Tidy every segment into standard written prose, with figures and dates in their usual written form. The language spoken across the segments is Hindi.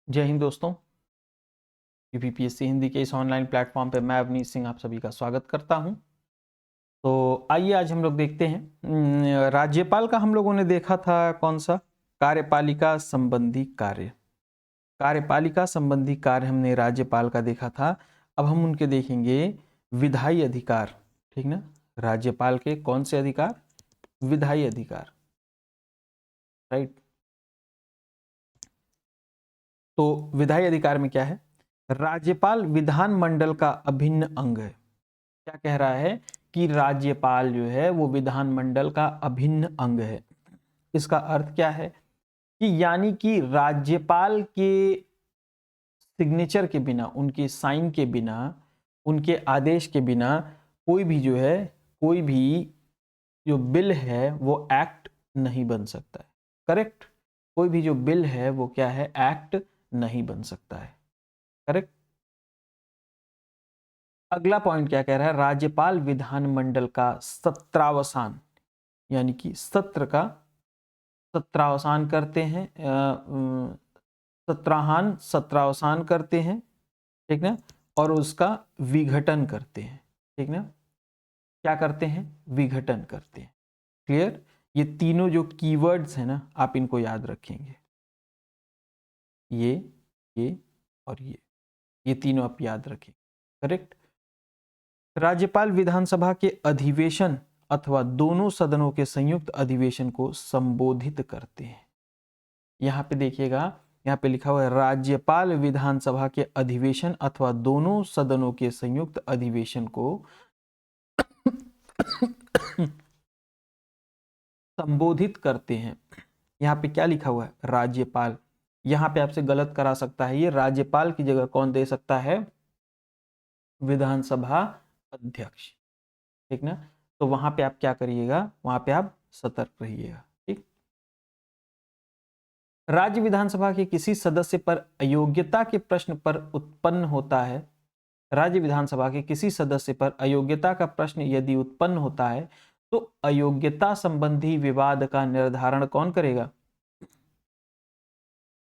जय हिंद दोस्तों। यूपीपीएससी हिंदी के इस ऑनलाइन प्लेटफॉर्म पे मैं अवनीश सिंह आप सभी का स्वागत करता हूं। तो आइए आज हम लोग देखते हैं राज्यपाल का हम लोगों ने देखा था कौन सा कार्यपालिका संबंधी कार्य। कार्यपालिका संबंधी कार्य हमने राज्यपाल का देखा था। अब हम उनके देखेंगे विधायी अधिकार। ठीक ना, राज्यपाल के कौन से अधिकार? विधायी अधिकार, राइट। तो विधायी अधिकार में क्या है? राज्यपाल विधानमंडल का अभिन्न अंग है। क्या कह रहा है कि राज्यपाल जो है वो विधानमंडल का अभिन्न अंग है। इसका अर्थ क्या है कि यानी कि राज्यपाल के सिग्नेचर के बिना, उनके साइन के बिना, उनके आदेश के बिना कोई भी जो है, कोई भी जो बिल है वो एक्ट नहीं बन सकता है। करेक्ट? कोई भी जो बिल है वो क्या है? एक्ट नहीं बन सकता है। करेक्ट? अगला पॉइंट क्या कह रहा है? राज्यपाल विधानमंडल का सत्रावसान यानी कि सत्र का सत्रावसान करते हैं, सत्रावसान करते हैं। ठीक ना, और उसका विघटन करते हैं। ठीक ना, क्या करते हैं? विघटन करते हैं। क्लियर? ये तीनों जो कीवर्ड्स हैं ना, आप इनको याद रखेंगे। ये और ये तीनों आप याद रखेंगे। करेक्ट? राज्यपाल विधानसभा के अधिवेशन अथवा दोनों सदनों के संयुक्त अधिवेशन को संबोधित करते हैं। यहां पे देखिएगा, यहां पे लिखा हुआ है राज्यपाल विधानसभा के अधिवेशन अथवा दोनों सदनों के संयुक्त अधिवेशन को संबोधित करते हैं। यहां पे क्या लिखा हुआ है? राज्यपाल। यहां पे आपसे गलत करा सकता है, ये राज्यपाल की जगह कौन दे सकता है? विधानसभा अध्यक्ष। ठीक ना, तो वहां पे आप क्या करिएगा? वहां पे आप सतर्क रहिएगा। ठीक। राज्य विधानसभा के किसी सदस्य पर अयोग्यता के प्रश्न पर उत्पन्न होता है। राज्य विधानसभा के किसी सदस्य पर अयोग्यता का प्रश्न यदि उत्पन्न होता है तो अयोग्यता संबंधी विवाद का निर्धारण कौन करेगा?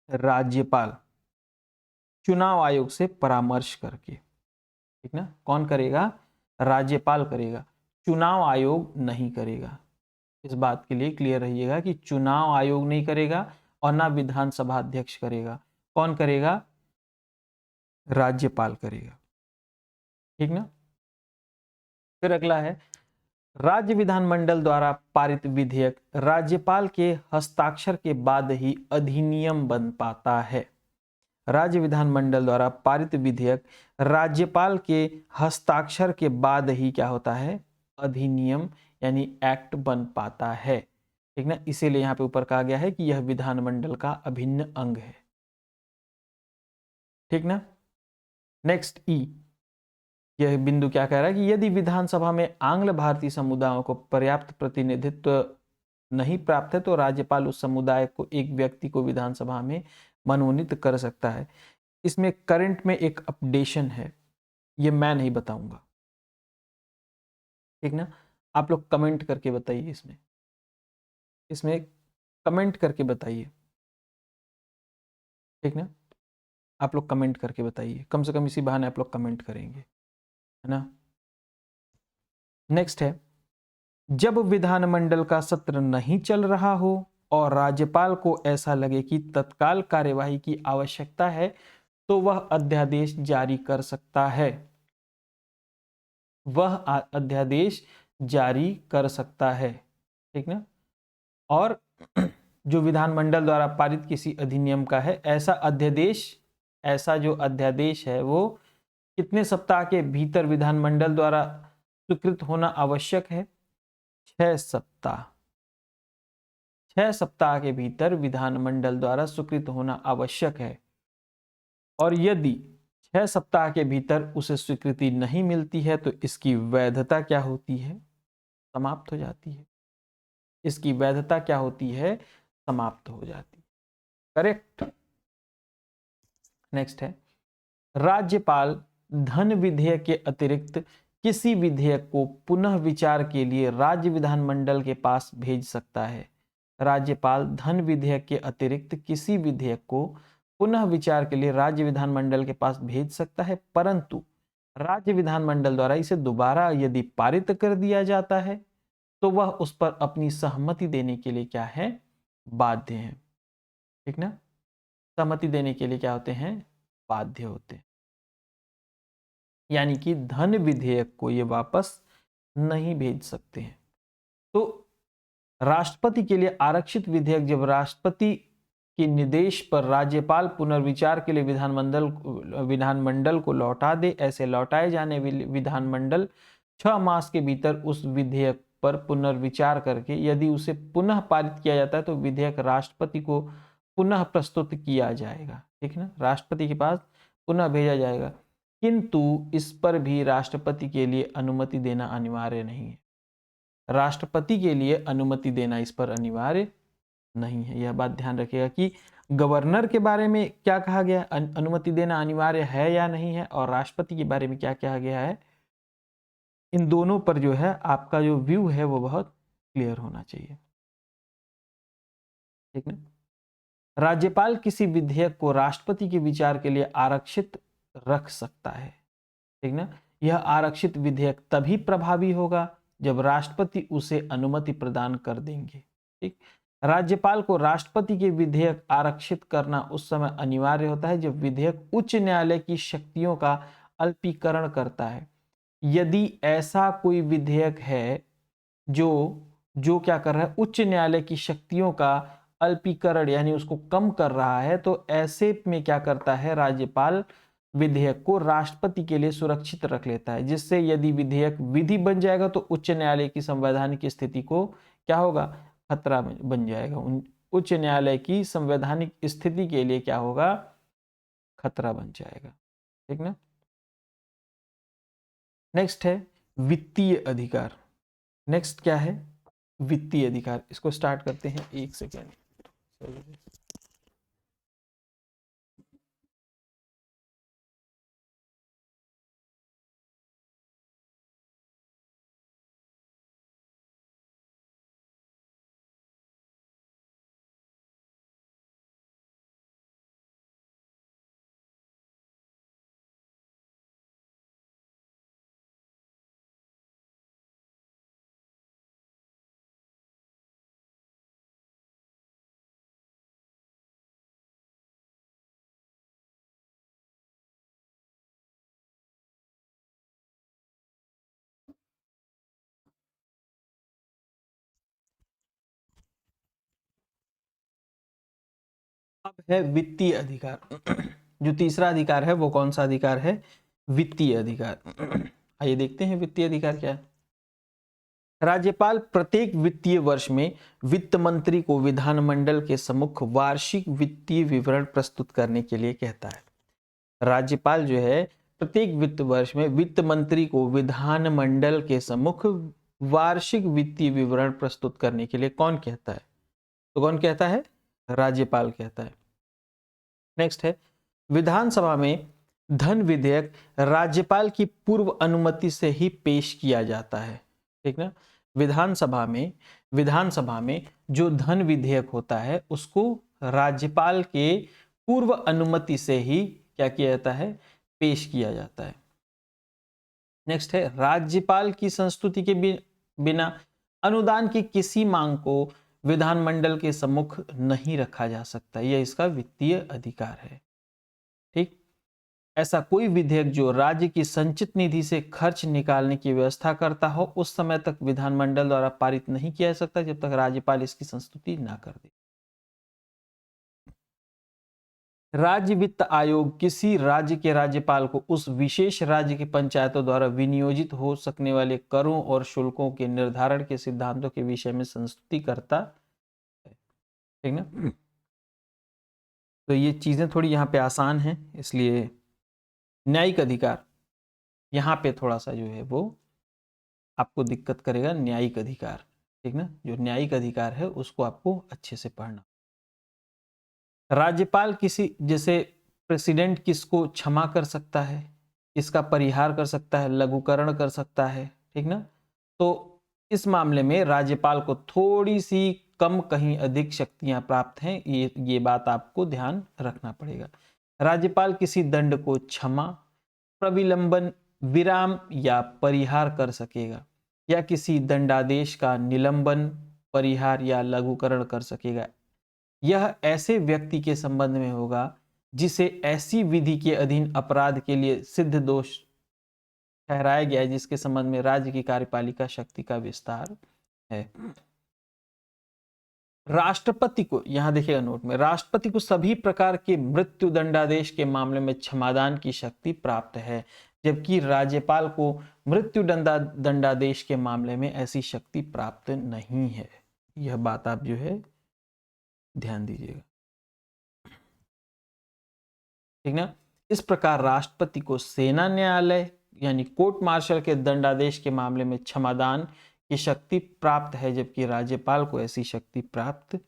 राज्यपाल, चुनाव आयोग से परामर्श करके। ठीक ना, कौन करेगा? राज्यपाल करेगा, चुनाव आयोग नहीं करेगा। इस बात के लिए क्लियर रहिएगा कि चुनाव आयोग नहीं करेगा और ना विधानसभा अध्यक्ष करेगा। कौन करेगा? राज्यपाल करेगा। ठीक ना। फिर अगला है, राज्य विधानमंडल द्वारा पारित विधेयक राज्यपाल के हस्ताक्षर के बाद ही अधिनियम बन पाता है। राज्य विधानमंडल द्वारा पारित विधेयक राज्यपाल के हस्ताक्षर के बाद ही क्या होता है? अधिनियम यानी एक्ट बन पाता है। ठीक ना, इसीलिए यहां पे ऊपर कहा गया है कि यह विधानमंडल का अभिन्न अंग है। ठीक ना। नेक्स्ट ई, यह बिंदु क्या कह रहा है कि यदि विधानसभा में आंग्ल भारतीय समुदायों को पर्याप्त प्रतिनिधित्व नहीं प्राप्त है तो राज्यपाल उस समुदाय को, एक व्यक्ति को विधानसभा में मनोनीत कर सकता है। इसमें करंट में एक अपडेशन है, ये मैं नहीं बताऊंगा। ठीक ना, आप लोग कमेंट करके बताइए। इसमें इसमें कमेंट करके बताइए। ठीक ना, आप लोग कमेंट करके बताइए, कम से कम इसी बहाने आप लोग कमेंट करेंगे, है ना। नेक्स्ट है, जब विधानमंडल का सत्र नहीं चल रहा हो और राज्यपाल को ऐसा लगे कि तत्काल कार्यवाही की आवश्यकता है तो वह अध्यादेश जारी कर सकता है। वह अध्यादेश जारी कर सकता है। ठीक ना, और जो विधानमंडल द्वारा पारित किसी अधिनियम का है, ऐसा अध्यादेश, ऐसा जो अध्यादेश है वो कितने सप्ताह के भीतर विधानमंडल द्वारा स्वीकृत होना आवश्यक है? 6 सप्ताह। 6 सप्ताह के भीतर विधानमंडल द्वारा स्वीकृत होना आवश्यक है। और यदि 6 सप्ताह के भीतर उसे स्वीकृति नहीं मिलती है तो इसकी वैधता क्या होती है? समाप्त हो जाती है। इसकी वैधता क्या होती है? समाप्त हो जाती है। करेक्ट। नेक्स्ट है, राज्यपाल धन विधेयक के अतिरिक्त किसी विधेयक को पुनः विचार के लिए राज्य विधानमंडल के पास भेज सकता है। राज्यपाल धन विधेयक के अतिरिक्त किसी विधेयक को पुनः विचार के लिए राज्य विधानमंडल के पास भेज सकता है, परंतु राज्य विधानमंडल द्वारा इसे दोबारा यदि पारित कर दिया जाता है तो वह उस पर अपनी सहमति देने के लिए क्या है, बाध्य है। ठीक ना, सहमति देने के लिए क्या होते हैं, बाध्य होते हैं। यानी कि धन विधेयक को ये वापस नहीं भेज सकते हैं। तो राष्ट्रपति के लिए आरक्षित विधेयक जब राष्ट्रपति के निर्देश पर राज्यपाल पुनर्विचार के लिए विधानमंडल को लौटा दे, ऐसे लौटाए जाने विधानमंडल 6 मास के भीतर उस विधेयक पर पुनर्विचार करके यदि उसे पुनः पारित किया जाता है तो विधेयक राष्ट्रपति को पुनः प्रस्तुत किया जाएगा। ठीक ना, राष्ट्रपति के पास पुनः भेजा जाएगा, किंतु इस पर भी राष्ट्रपति के लिए अनुमति देना अनिवार्य नहीं है। राष्ट्रपति के लिए अनुमति देना इस पर अनिवार्य नहीं है। यह बात ध्यान रखिएगा कि गवर्नर के बारे में क्या कहा गया, अनुमति देना अनिवार्य है या नहीं है, और राष्ट्रपति के बारे में क्या कहा गया है। इन दोनों पर जो है आपका जो व्यू है वो बहुत क्लियर होना चाहिए। ठीक ना, राज्यपाल किसी विधेयक को राष्ट्रपति के विचार के लिए आरक्षित रख सकता है। ठीक ना, यह आरक्षित विधेयक तभी प्रभावी होगा जब राष्ट्रपति उसे अनुमति प्रदान कर देंगे। ठीक, राज्यपाल को राष्ट्रपति के विधेयक आरक्षित करना उस समय अनिवार्य होता है जब विधेयक उच्च न्यायालय की शक्तियों का अल्पीकरण करता है। यदि ऐसा कोई विधेयक है जो क्या कर रहा है, उच्च न्यायालय की शक्तियों का अल्पीकरण यानी उसको कम कर रहा है, तो ऐसे में क्या करता है, राज्यपाल विधेयक को राष्ट्रपति के लिए सुरक्षित रख लेता है, जिससे यदि विधेयक विधि बन जाएगा तो उच्च न्यायालय की संवैधानिक स्थिति को क्या होगा, खतरा बन जाएगा। उच्च न्यायालय की संवैधानिक स्थिति के लिए क्या होगा, खतरा बन जाएगा। ठीक ना, नेक्स्ट है वित्तीय अधिकार। नेक्स्ट क्या है, वित्तीय अधिकार। इसको स्टार्ट करते हैं, एक सेकेंड। अब है वित्तीय अधिकार। जो तीसरा अधिकार है वो कौन सा अधिकार है, वित्तीय अधिकार। आइए देखते हैं वित्तीय अधिकार क्या है। राज्यपाल प्रत्येक वित्तीय वर्ष में वित्त मंत्री को विधानमंडल के सम्मुख वार्षिक वित्तीय विवरण प्रस्तुत करने के लिए कहता है। राज्यपाल जो है प्रत्येक वित्त वर्ष में वित्त मंत्री को विधानमंडल के सम्मुख वार्षिक वित्तीय विवरण प्रस्तुत करने के लिए कौन कहता है, तो कौन कहता है, राज्यपाल कहता है। नेक्स्ट है विधानसभा में धन विधेयक राज्यपाल की पूर्व अनुमति से ही पेश किया जाता है। ठीक ना, विधानसभा में जो धन विधेयक होता है उसको राज्यपाल के पूर्व अनुमति से ही क्या किया जाता है, पेश किया जाता है। नेक्स्ट है राज्यपाल की संस्तुति के बिना अनुदान की किसी मांग को विधानमंडल के सम्मुख नहीं रखा जा सकता। यह इसका वित्तीय अधिकार है। ठीक, ऐसा कोई विधेयक जो राज्य की संचित निधि से खर्च निकालने की व्यवस्था करता हो उस समय तक विधानमंडल द्वारा पारित नहीं किया जा सकता जब तक राज्यपाल इसकी संस्तुति ना कर दे। राज्य वित्त आयोग किसी राज्य के राज्यपाल को उस विशेष राज्य की पंचायतों द्वारा विनियोजित हो सकने वाले करों और शुल्कों के निर्धारण के सिद्धांतों के विषय में संस्तुति करता है। ठीक ना, तो ये चीजें थोड़ी यहाँ पे आसान हैं, इसलिए न्यायिक अधिकार यहाँ पे थोड़ा सा जो है वो आपको दिक्कत करेगा। न्यायिक अधिकार, ठीक ना, जो न्यायिक अधिकार है उसको आपको अच्छे से पढ़ना। राज्यपाल किसी, जैसे प्रेसिडेंट किसको क्षमा कर सकता है, किसका परिहार कर सकता है, लघुकरण कर सकता है। ठीक ना, तो इस मामले में राज्यपाल को थोड़ी सी कम कहीं अधिक शक्तियां प्राप्त हैं, ये बात आपको ध्यान रखना पड़ेगा। राज्यपाल किसी दंड को क्षमा, प्रविलंबन, विराम या परिहार कर सकेगा, या किसी दंडादेश का निलंबन, परिहार या लघुकरण कर सकेगा। यह ऐसे व्यक्ति के संबंध में होगा जिसे ऐसी विधि के अधीन अपराध के लिए सिद्ध दोष ठहराया गया है जिसके संबंध में राज्य की कार्यपालिका शक्ति का विस्तार है। राष्ट्रपति को, यहां देखिएगा नोट में, राष्ट्रपति को सभी प्रकार के मृत्यु दंडादेश के मामले में क्षमादान की शक्ति प्राप्त है, जबकि राज्यपाल को मृत्यु दंडादेश के मामले में ऐसी शक्ति प्राप्त नहीं है। यह बात आप जो है ध्यान दीजिएगा, ठीक ना। इस प्रकार राष्ट्रपति को सेना न्यायालय यानी कोर्ट मार्शल के दंडादेश के मामले में क्षमादान की शक्ति प्राप्त है, जबकि राज्यपाल को ऐसी शक्ति प्राप्त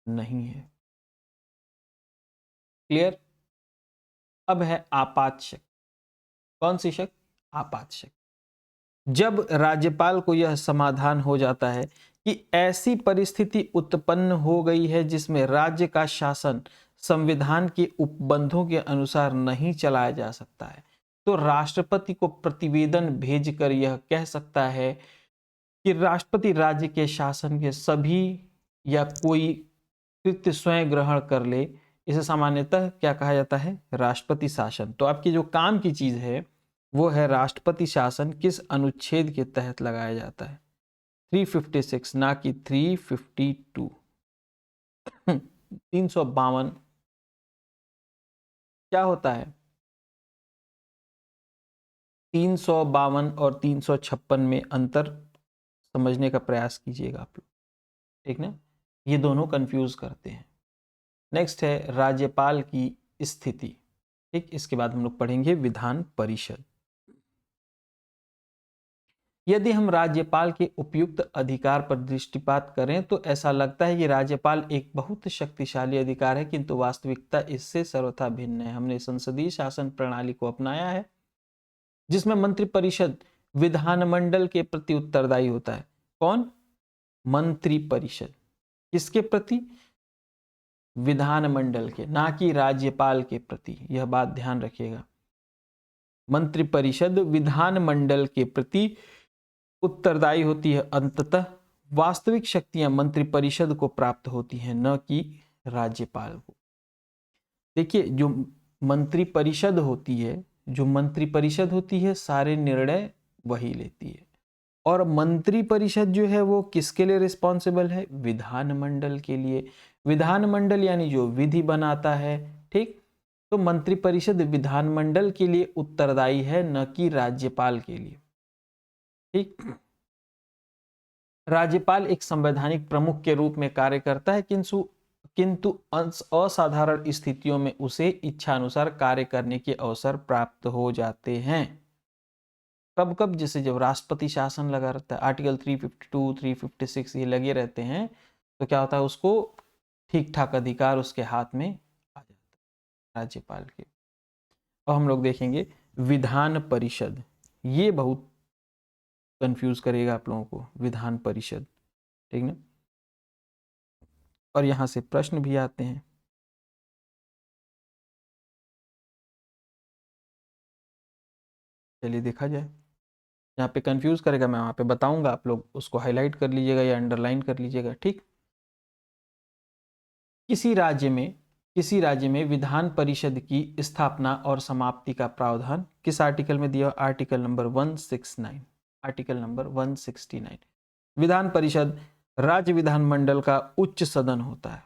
नहीं है। क्लियर। अब है आपात शक्ति। कौन सी शक्ति? आपात शक्ति। जब राज्यपाल को यह समाधान हो जाता है कि ऐसी परिस्थिति उत्पन्न हो गई है जिसमें राज्य का शासन संविधान के उपबंधों के अनुसार नहीं चलाया जा सकता है, तो राष्ट्रपति को प्रतिवेदन भेजकर यह कह सकता है कि राष्ट्रपति राज्य के शासन के सभी या कोई कृत्य स्वयं ग्रहण कर ले। इसे सामान्यतः क्या कहा जाता है? राष्ट्रपति शासन। तो आपकी जो काम की चीज है वो है राष्ट्रपति शासन किस अनुच्छेद के तहत लगाया जाता है? 356, ना कि 352। 352 क्या होता है? 352 और 356 में अंतर समझने का प्रयास कीजिएगा आप लोग, ठीक ना। ये दोनों कंफ्यूज करते हैं। नेक्स्ट है राज्यपाल की स्थिति, ठीक। इसके बाद हम लोग पढ़ेंगे विधान परिषद। यदि हम राज्यपाल के उपयुक्त अधिकार पर दृष्टिपात करें तो ऐसा लगता है कि राज्यपाल एक बहुत शक्तिशाली अधिकार है, किंतु वास्तविकता इससे सर्वथा भिन्न है। हमने संसदीय शासन प्रणाली को अपनाया है जिसमें मंत्रिपरिषद विधानमंडल के प्रति उत्तरदायी होता है। कौन? मंत्रिपरिषद। किसके प्रति? विधानमंडल के, ना कि राज्यपाल के प्रति। यह बात ध्यान रखिएगा। मंत्रिपरिषद विधानमंडल के प्रति उत्तरदायी होती है। अंततः वास्तविक शक्तियां मंत्रिपरिषद को प्राप्त होती हैं, न कि राज्यपाल को। देखिए, जो मंत्रिपरिषद होती है सारे निर्णय वही लेती है, और मंत्रिपरिषद जो है वो किसके लिए रिस्पॉन्सिबल है? विधानमंडल के लिए। विधानमंडल यानी जो विधि बनाता है, ठीक। तो मंत्रिपरिषद विधानमंडल के लिए उत्तरदायी है, न कि राज्यपाल के लिए, ठीक। राज्यपाल एक संवैधानिक प्रमुख के रूप में कार्य करता है, किंतु असाधारण स्थितियों में उसे इच्छानुसार कार्य करने के अवसर प्राप्त हो जाते हैं। कब कब? जैसे जब राष्ट्रपति शासन लगा रहता है, आर्टिकल 352, 356 ये लगे रहते हैं, तो क्या होता है? उसको ठीक ठाक अधिकार उसके हाथ में आ जाता है, राज्यपाल के। और हम लोग देखेंगे विधान परिषद। ये बहुत कंफ्यूज करेगा आप लोगों को, विधान परिषद, ठीक ना। और यहां से प्रश्न भी आते हैं। चलिए देखा जाए। यहाँ पे कंफ्यूज करेगा, मैं वहां पे बताऊंगा, आप लोग उसको हाईलाइट कर लीजिएगा या अंडरलाइन कर लीजिएगा, ठीक। किसी राज्य में विधान परिषद की स्थापना और समाप्ति का प्रावधान किस आर्टिकल में दिया? Article number 169। Article number 169। Vidhan Parishad राज्य विधानमंडल का उच्च सदन होता है।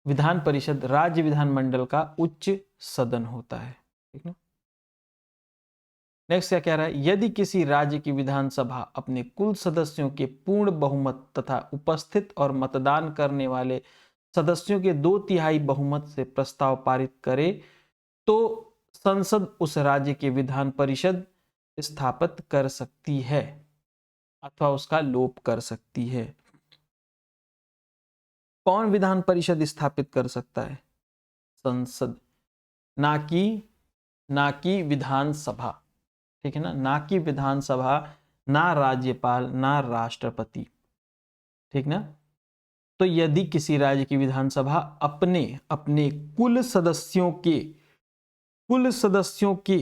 विधान परिषद राज्य विधानमंडल का उच्च सदन होता है, ठीक ना। नेक्स्ट क्या कह रहा है? यदि किसी राज्य की विधानसभा अपने कुल सदस्यों के पूर्ण बहुमत तथा उपस्थित और मतदान करने वाले सदस्यों के 2/3 बहुमत से प्रस्ताव पारित करे तो संसद उस राज्य के विधान परिषद स्थापित कर सकती है अथवा उसका लोप कर सकती है। कौन विधान परिषद स्थापित कर सकता है? संसद, ना कि विधानसभा, ठीक है ना, ना कि विधानसभा, ना राज्यपाल, ना राष्ट्रपति, ठीक ना। तो यदि किसी राज्य की विधानसभा अपने अपने कुल सदस्यों के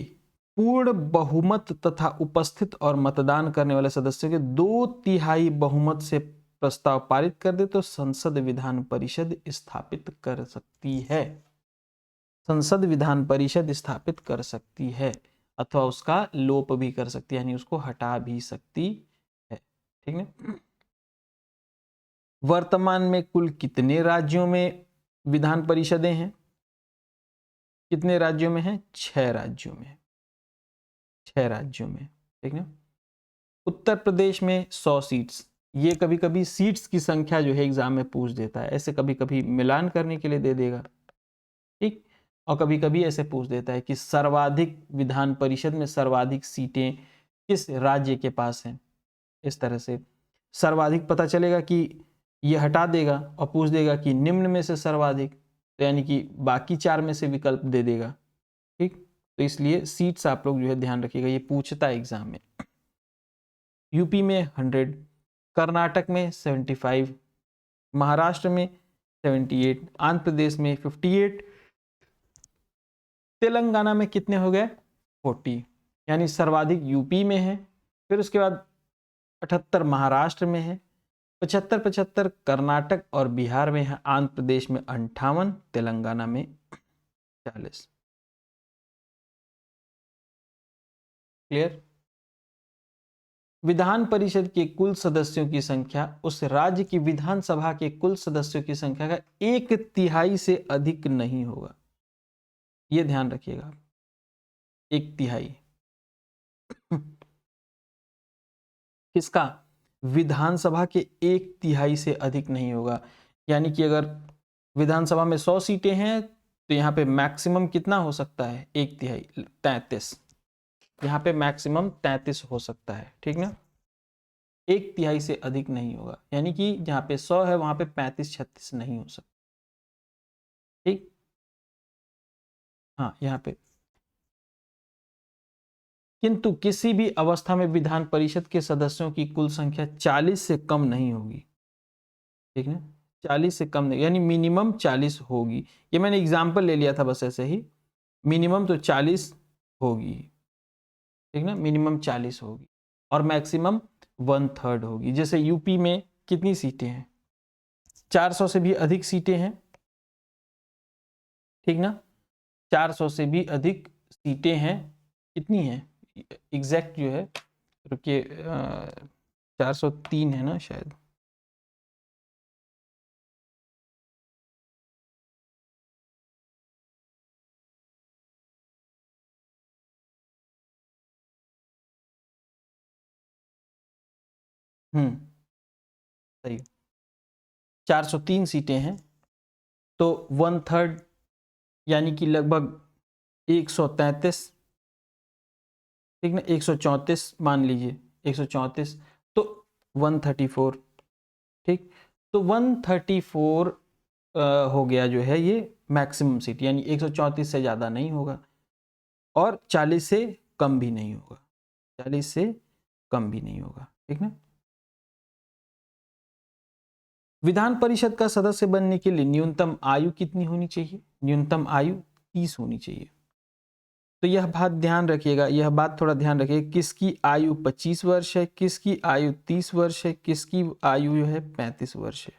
पूर्ण बहुमत तथा उपस्थित और मतदान करने वाले सदस्यों के 2/3 बहुमत से प्रस्ताव पारित कर दे तो संसद विधान परिषद स्थापित कर सकती है। संसद विधान परिषद स्थापित कर सकती है अथवा उसका लोप भी कर सकती है, यानी उसको हटा भी सकती है। ठीक है। वर्तमान में कुल कितने राज्यों में विधान परिषदें हैं? कितने राज्यों में हैं? 6 राज्यों में। 6 राज्यों में। ठीक है। उत्तर प्रदेश में 100 सीट्स। ये कभी कभी सीट्स की संख्या जो है एग्जाम में पूछ देता है, ऐसे कभी कभी मिलान करने के लिए दे देगा। ठीक। और कभी कभी ऐसे पूछ देता है कि सर्वाधिक विधान परिषद में सर्वाधिक सीटें किस राज्य के पास हैं। इस तरह से सर्वाधिक पता चलेगा कि ये हटा देगा और पूछ देगा कि निम्न में से सर्वाधिक, तो यानी कि बाकी 4 में से विकल्प दे देगा। ठीक। तो इसलिए सीट्स आप लोग जो है ध्यान रखिएगा, ये पूछता है एग्जाम में। यूपी में 100, कर्नाटक में 75, महाराष्ट्र में 78, आंध्र प्रदेश में 58, तेलंगाना में कितने हो गए? 40, यानी सर्वाधिक यूपी में है। फिर उसके बाद 78 महाराष्ट्र में है, 75 कर्नाटक और बिहार में है, आंध्र प्रदेश में 58, तेलंगाना में 40। क्लियर? विधान परिषद के कुल सदस्यों की संख्या उस राज्य की विधानसभा के कुल सदस्यों की संख्या का 1/3 से अधिक नहीं होगा। यह ध्यान रखिएगा, 1/3 किसका? विधानसभा के 1/3 से अधिक नहीं होगा। यानी कि अगर विधानसभा में 100 सीटें हैं तो यहाँ पे मैक्सिमम कितना हो सकता है? 1/3, 33। यहाँ पे मैक्सिमम 33 हो सकता है। ठीक ना। 1/3 से अधिक नहीं होगा, यानी कि जहाँ पे 100 है वहां पे 35-36 नहीं हो सकता। ठीक। हाँ, यहाँ पे किंतु किसी भी अवस्था में विधान परिषद के सदस्यों की कुल संख्या 40 से कम नहीं होगी। ठीक है, 40 से कम नहीं, यानी मिनिमम 40 होगी। ये मैंने एग्जाम्पल ले लिया था बस ऐसे ही। मिनिमम तो 40 होगी। ठीक ना, मिनिमम 40 होगी और मैक्सिमम 1/3 होगी। जैसे यूपी में कितनी सीटें हैं? 400 से भी अधिक सीटें हैं। ठीक ना, 400 से भी अधिक सीटें हैं। कितनी हैं एग्जैक्ट जो है? रुकिए, 403 है ना शायद। सही, 403 सीटें हैं तो 1/3 यानी कि लगभग 133। ठीक ना, 134 मान लीजिए, 134 तो 134। ठीक, तो 134 हो गया जो है ये मैक्सिमम सीट, यानी 134 से ज़्यादा नहीं होगा और 40 से कम भी नहीं होगा। 40 से कम भी नहीं होगा। ठीक ना। विधान परिषद का सदस्य बनने के लिए न्यूनतम आयु कितनी होनी चाहिए? न्यूनतम आयु 30 होनी चाहिए। तो यह बात ध्यान रखिएगा, यह बात थोड़ा ध्यान रखिएगा, किसकी आयु 25 वर्ष है, किसकी आयु 30 वर्ष है, किसकी आयु जो है 35 वर्ष है।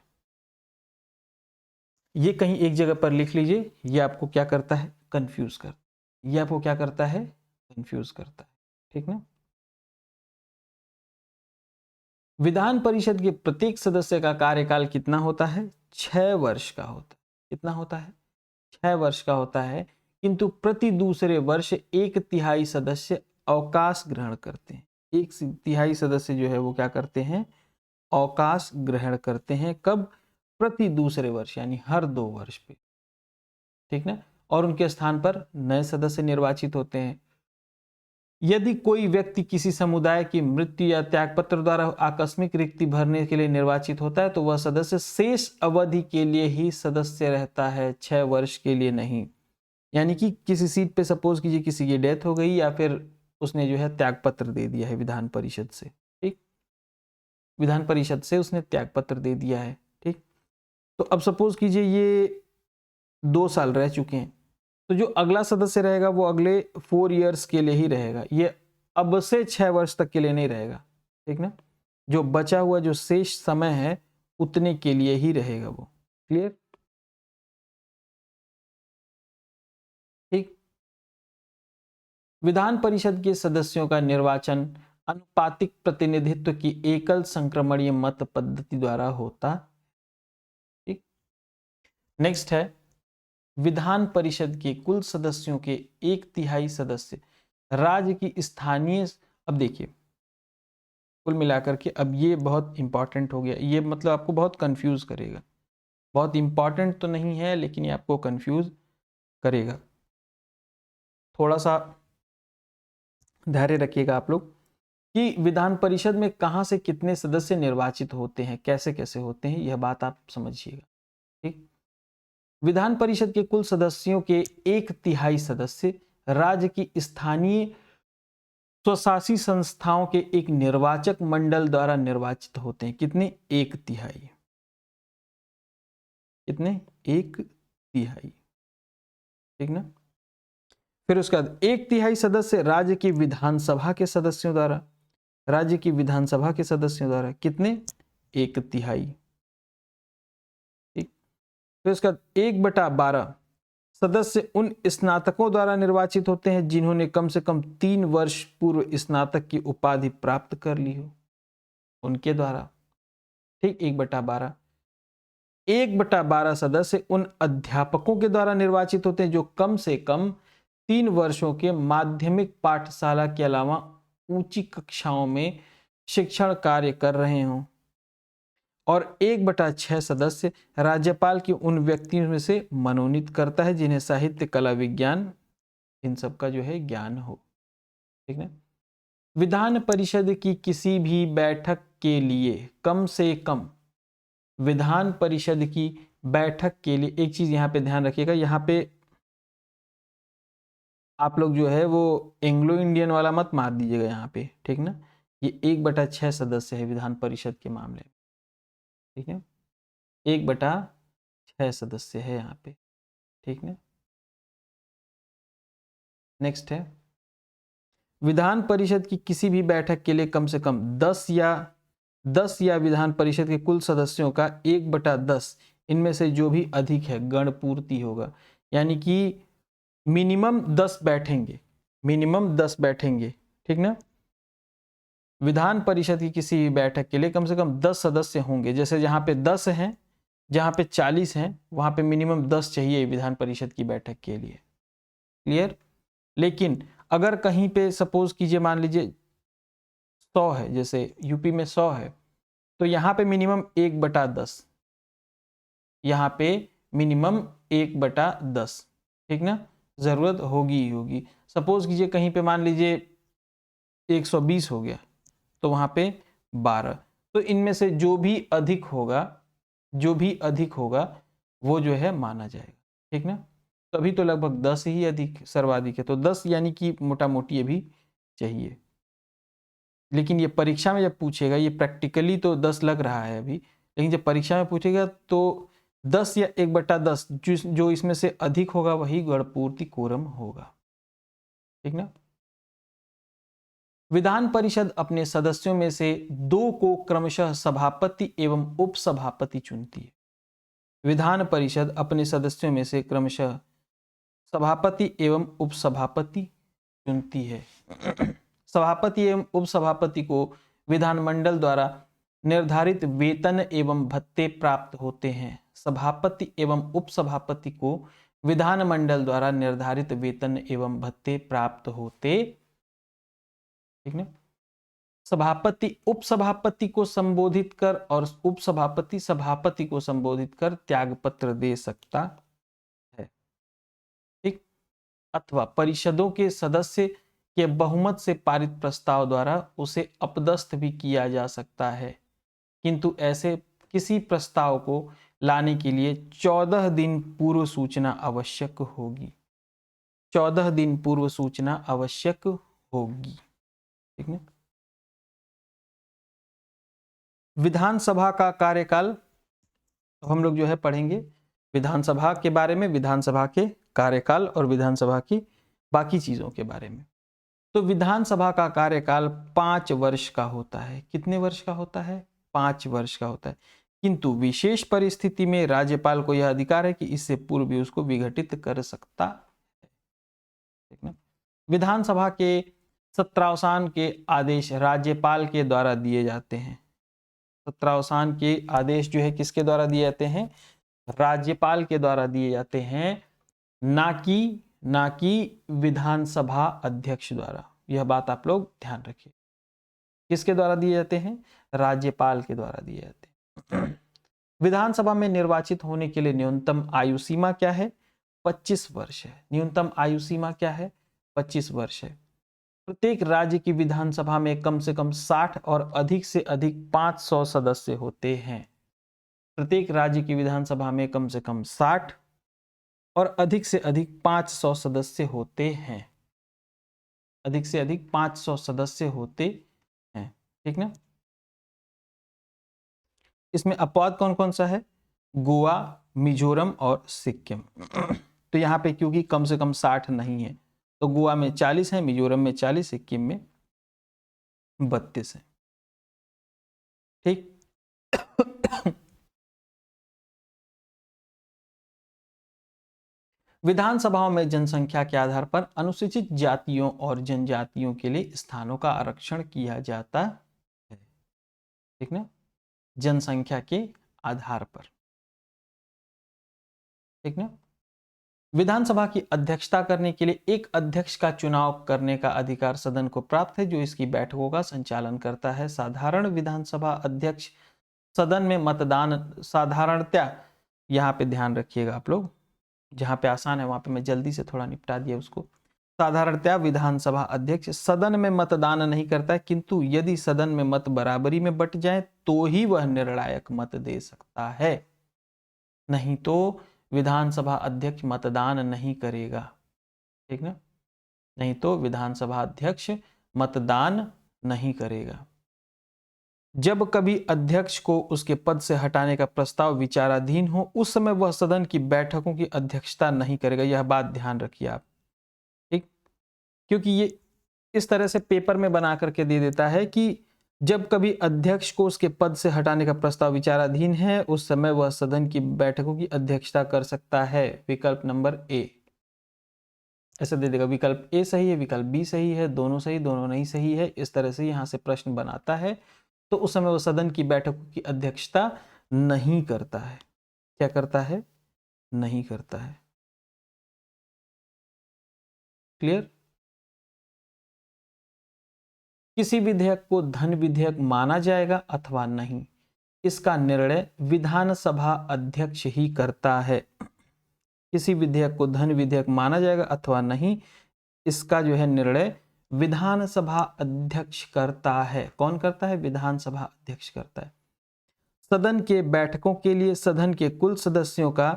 ये कहीं एक जगह पर लिख लीजिए। ये आपको क्या करता है? कंफ्यूज कर, ये आपको क्या करता है? कंफ्यूज करता है। ठीक ना। विधान परिषद के प्रत्येक सदस्य का कार्यकाल कितना होता है? 6 वर्ष का होता है। कितना होता है? 6 वर्ष का होता है, किंतु प्रति दूसरे वर्ष 1/3 सदस्य अवकाश ग्रहण करते हैं। 1/3 सदस्य जो है वो क्या करते हैं? अवकाश ग्रहण करते हैं। कब? प्रति दूसरे वर्ष, यानी हर 2 वर्ष पे। ठीक ना। और उनके स्थान पर नए सदस्य निर्वाचित होते हैं। यदि कोई व्यक्ति किसी समुदाय की मृत्यु या त्यागपत्र द्वारा आकस्मिक रिक्ति भरने के लिए निर्वाचित होता है तो वह सदस्य शेष अवधि के लिए ही सदस्य रहता है, 6 वर्ष के लिए नहीं। यानी कि किसी सीट पे सपोज कीजिए किसी की डेथ हो गई या फिर उसने जो है त्यागपत्र दे दिया है विधान परिषद से। ठीक, विधान परिषद से उसने त्यागपत्र दे दिया है। ठीक, तो अब सपोज कीजिए ये 2 साल रह चुके हैं, तो जो अगला सदस्य रहेगा वो अगले 4 इयर्स के लिए ही रहेगा, ये अब से 6 वर्ष तक के लिए नहीं रहेगा। ठीक ना, जो बचा हुआ जो शेष समय है उतने के लिए ही रहेगा वो। क्लियर? ठीक, विधान परिषद के सदस्यों का निर्वाचन अनुपातिक प्रतिनिधित्व की एकल संक्रमणीय मत पद्धति द्वारा होता। ठीक, नेक्स्ट है विधान परिषद के कुल सदस्यों के 1/3 सदस्य राज्य की स्थानीय। अब देखिए कुल मिलाकर के अब ये बहुत इंपॉर्टेंट हो गया, ये मतलब आपको बहुत कंफ्यूज करेगा। बहुत इंपॉर्टेंट तो नहीं है लेकिन ये आपको कंफ्यूज करेगा। थोड़ा सा धैर्य रखिएगा आप लोग कि विधान परिषद में कहां से कितने सदस्य निर्वाचित होते हैं, कैसे कैसे होते हैं, यह बात आप समझिएगा। ठीक, विधान परिषद के कुल सदस्यों के 1/3 सदस्य राज्य की स्थानीय स्वशासी संस्थाओं के एक निर्वाचक मंडल द्वारा निर्वाचित होते हैं। कितने? 1/3। कितने? 1/3। ठीक ना, फिर उसके बाद 1/3 सदस्य राज्य की विधानसभा के सदस्यों द्वारा, राज्य की विधानसभा के सदस्यों द्वारा कितने? 1/3। ठीक, फिर उसके बाद 1/12 सदस्य उन स्नातकों द्वारा निर्वाचित होते हैं जिन्होंने कम से कम 3 वर्ष पूर्व स्नातक की उपाधि प्राप्त कर ली हो, उनके द्वारा। ठीक, 1/12। 1/12 सदस्य उन अध्यापकों के द्वारा निर्वाचित होते हैं जो कम से कम 3 वर्षों के माध्यमिक पाठशाला के अलावा ऊंची कक्षाओं में शिक्षण कार्य कर रहे हों। और 1/6 सदस्य राज्यपाल की उन व्यक्तियों में से मनोनीत करता है जिन्हें साहित्य, कला, विज्ञान इन सब का जो है ज्ञान हो। ठीक है, विधान परिषद की किसी भी बैठक के लिए कम से कम, विधान परिषद की बैठक के लिए एक चीज यहां पे ध्यान रखिएगा, यहां पे आप लोग जो है वो एंग्लो इंडियन वाला मत मार दीजिएगा यहाँ पे। ठीक ना, ये 1/6 सदस्य है विधान परिषद के मामले में। ठीक है, 1/6 सदस्य है यहाँ पे। ठीक ना, नेक्स्ट है विधान परिषद की किसी भी बैठक के लिए कम से कम 10 या विधान परिषद के कुल सदस्यों का 1/10 इनमें से जो भी अधिक है गण पूर्ति होगा। यानी कि मिनिमम 10 बैठेंगे, मिनिमम 10 बैठेंगे। ठीक ना, विधान परिषद की किसी भी बैठक के लिए कम से कम 10 सदस्य होंगे। जैसे जहां पे 10 हैं, जहां पे 40 हैं, वहां पे मिनिमम 10 चाहिए विधान परिषद की बैठक के लिए। क्लियर? लेकिन अगर कहीं पे सपोज कीजिए मान लीजिए 100 है, जैसे यूपी में 100 है, तो यहाँ पे मिनिमम 1/10, यहाँ पे मिनिमम 1/10। ठीक ना, जरूरत होगी ही होगी। सपोज कीजिए कहीं पे मान लीजिए 120 हो गया तो वहां पे 12। तो इनमें से जो भी अधिक होगा, जो भी अधिक होगा वो जो है माना जाएगा। ठीक ना, तभी तो लगभग 10 ही अधिक सर्वाधिक है, तो 10 यानी कि मोटा मोटी ये भी चाहिए। लेकिन ये परीक्षा में जब पूछेगा, ये प्रैक्टिकली तो 10 लग रहा है अभी, लेकिन जब परीक्षा में पूछेगा तो 10 या 1/10 जो इसमें से अधिक होगा वही गणपूर्ति कोरम होगा। ठीक ना, विधान परिषद अपने सदस्यों में से 2 को क्रमशः सभापति एवं उपसभापति चुनती है। विधान परिषद अपने सदस्यों में से क्रमशः सभापति एवं उपसभापति चुनती है। सभापति एवं उपसभापति को विधानमंडल द्वारा निर्धारित वेतन एवं भत्ते प्राप्त होते हैं। सभापति एवं उपसभापति को विधानमंडल द्वारा निर्धारित वेतन एवं भत्ते प्राप्त होते। ठीक है, सभापति उपसभापति को संबोधित कर और उपसभापति सभापति को संबोधित कर त्यागपत्र दे सकता है। ठीक, अथवा परिषदों के सदस्य के बहुमत से पारित प्रस्ताव द्वारा उसे अपदस्थ भी किया जा सकता है, किंतु ऐसे किसी प्रस्ताव को लाने के लिए 14 दिन पूर्व सूचना आवश्यक होगी। 14 दिन पूर्व सूचना आवश्यक होगी। ठीक है, विधानसभा का कार्यकाल हम लोग जो है पढ़ेंगे, विधानसभा के बारे में, विधानसभा के कार्यकाल और विधानसभा की बाकी चीजों के बारे में। तो विधानसभा का कार्यकाल 5 वर्ष का होता है। कितने वर्ष का होता है? 5 वर्ष का होता है। किंतु विशेष परिस्थिति में राज्यपाल को यह अधिकार है कि इससे पूर्व भी उसको विघटित कर सकता है। ठीक ना? विधानसभा के सत्रावसान के आदेश राज्यपाल के द्वारा दिए जाते हैं। सत्रावसान के आदेश जो है किसके द्वारा दिए जाते हैं? राज्यपाल के द्वारा दिए जाते हैं, ना कि विधानसभा अध्यक्ष द्वारा। यह बात आप लोग ध्यान रखिए। किसके द्वारा दिए जाते हैं? राज्यपाल के द्वारा दिए जाते हैं। विधानसभा में निर्वाचित होने के लिए न्यूनतम आयु सीमा क्या है? 25 वर्ष है। न्यूनतम आयु सीमा क्या है? 25 वर्ष है। प्रत्येक राज्य की विधानसभा में कम से कम 60 और अधिक से अधिक 500 सदस्य होते हैं। प्रत्येक राज्य की विधानसभा में कम से कम 60 और अधिक से अधिक 500 सदस्य होते हैं। अधिक से अधिक 500 सदस्य होते हैं। ठीक ना? इसमें अपवाद कौन कौन सा है? गोवा, मिजोरम और सिक्किम। तो यहाँ पे क्योंकि कम से कम 60 नहीं है, तो गोवा में 40 है, मिजोरम में 40, सिक्किम में 32 है। ठीक। विधानसभाओं में जनसंख्या के आधार पर अनुसूचित जातियों और जनजातियों के लिए स्थानों का आरक्षण किया जाता है। ठीक ना? जनसंख्या के आधार पर। ठीक ना? विधानसभा की अध्यक्षता करने के लिए एक अध्यक्ष का चुनाव करने का अधिकार सदन को प्राप्त है, जो इसकी बैठकों का संचालन करता है। साधारण विधानसभा अध्यक्ष सदन में मतदान, साधारणतया यहाँ पे ध्यान रखिएगा आप लोग, जहां पे आसान है वहां पे मैं जल्दी से थोड़ा निपटा दिया उसको। साधारणतया विधानसभा अध्यक्ष सदन में मतदान नहीं करता है, किंतु यदि सदन में मत बराबरी में बट जाए तो ही वह निर्णायक मत दे सकता है, नहीं तो विधानसभा अध्यक्ष मतदान नहीं करेगा। ठीक ना? नहीं तो विधानसभा अध्यक्ष मतदान नहीं करेगा। जब कभी अध्यक्ष को उसके पद से हटाने का प्रस्ताव विचाराधीन हो, उस समय वह सदन की बैठकों की अध्यक्षता नहीं करेगा। यह बात ध्यान रखिए आप। ठीक? क्योंकि ये इस तरह से पेपर में बना करके दे देता है कि जब कभी अध्यक्ष को उसके पद से हटाने का प्रस्ताव विचाराधीन है, उस समय वह सदन की बैठकों की अध्यक्षता कर सकता है। विकल्प नंबर ए ऐसे दे देगा। विकल्प ए सही है, विकल्प बी सही है, दोनों सही, दोनों नहीं सही है। इस तरह से यहां से प्रश्न बनाता है, तो उस समय वो सदन की बैठकों की अध्यक्षता नहीं करता है। क्या करता है? नहीं करता है। क्लियर? किसी विधेयक को धन विधेयक माना जाएगा अथवा नहीं, इसका निर्णय विधानसभा अध्यक्ष ही करता है। किसी विधेयक को धन विधेयक माना जाएगा अथवा नहीं, इसका जो है निर्णय विधानसभा अध्यक्ष करता है। कौन करता है? विधानसभा अध्यक्ष करता है। सदन के बैठकों के लिए सदन के कुल सदस्यों का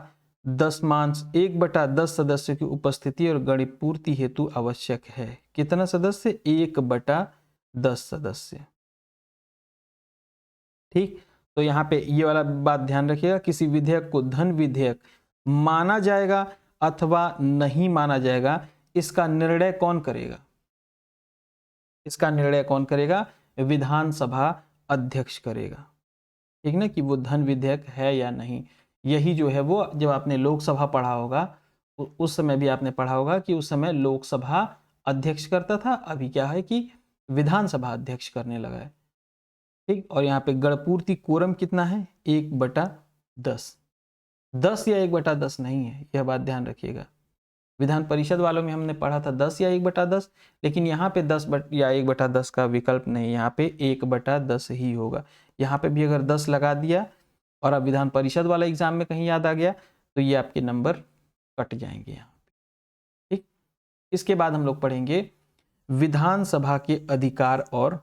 1/10 सदस्यों की उपस्थिति और गणितपूर्ति हेतु आवश्यक है। कितना सदस्य? 1/10 सदस्य। ठीक। तो यहाँ पे ये वाला बात ध्यान रखिएगा, किसी विधेयक को धन विधेयक माना जाएगा अथवा नहीं माना जाएगा, इसका निर्णय कौन करेगा? इसका निर्णय कौन करेगा? विधानसभा अध्यक्ष करेगा। ठीक ना? कि वो धन विधेयक है या नहीं। यही जो है वो जब आपने लोकसभा पढ़ा होगा, उस समय भी आपने पढ़ा होगा कि उस समय लोकसभा अध्यक्ष करता था, अभी क्या है कि विधानसभा अध्यक्ष करने लगा है। ठीक। और यहाँ पे गणपूर्ति कोरम कितना है? 1/10। 10 या 1/10 नहीं है, यह बात ध्यान रखिएगा। विधान परिषद वालों में हमने पढ़ा था 10 या 1/10, लेकिन यहाँ पे 10 या 1/10 का विकल्प नहीं, यहाँ पे 1/10 ही होगा। यहाँ पे भी अगर 10 लगा दिया और अब विधान परिषद वाला एग्जाम में कहीं याद आ गया तो ये आपके नंबर कट जाएंगे यहाँ पे। ठीक। इसके बाद हम लोग पढ़ेंगे विधानसभा के अधिकार और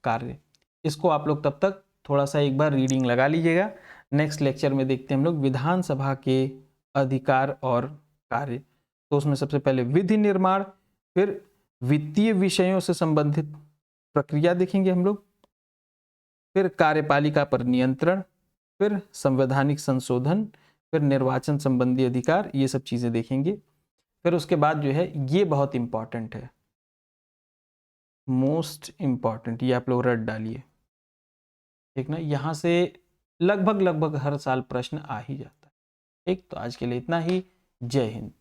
कार्य। इसको आप लोग तब तक थोड़ा सा एक बार रीडिंग लगा लीजिएगा। नेक्स्ट लेक्चर में देखते हैं हम लोग विधानसभा के अधिकार और कार्य। तो उसमें सबसे पहले विधि निर्माण, फिर वित्तीय विषयों से संबंधित प्रक्रिया देखेंगे हम लोग, फिर कार्यपालिका पर नियंत्रण, फिर संवैधानिक संशोधन, फिर निर्वाचन संबंधी अधिकार, ये सब चीज़ें देखेंगे। फिर उसके बाद जो है ये बहुत इंपॉर्टेंट है, मोस्ट इंपॉर्टेंट, ये आप लोग रट डालिए, ठीक ना। यहाँ से लगभग हर साल प्रश्न आ ही जाता है। ठीक, तो आज के लिए इतना ही। जय हिंद।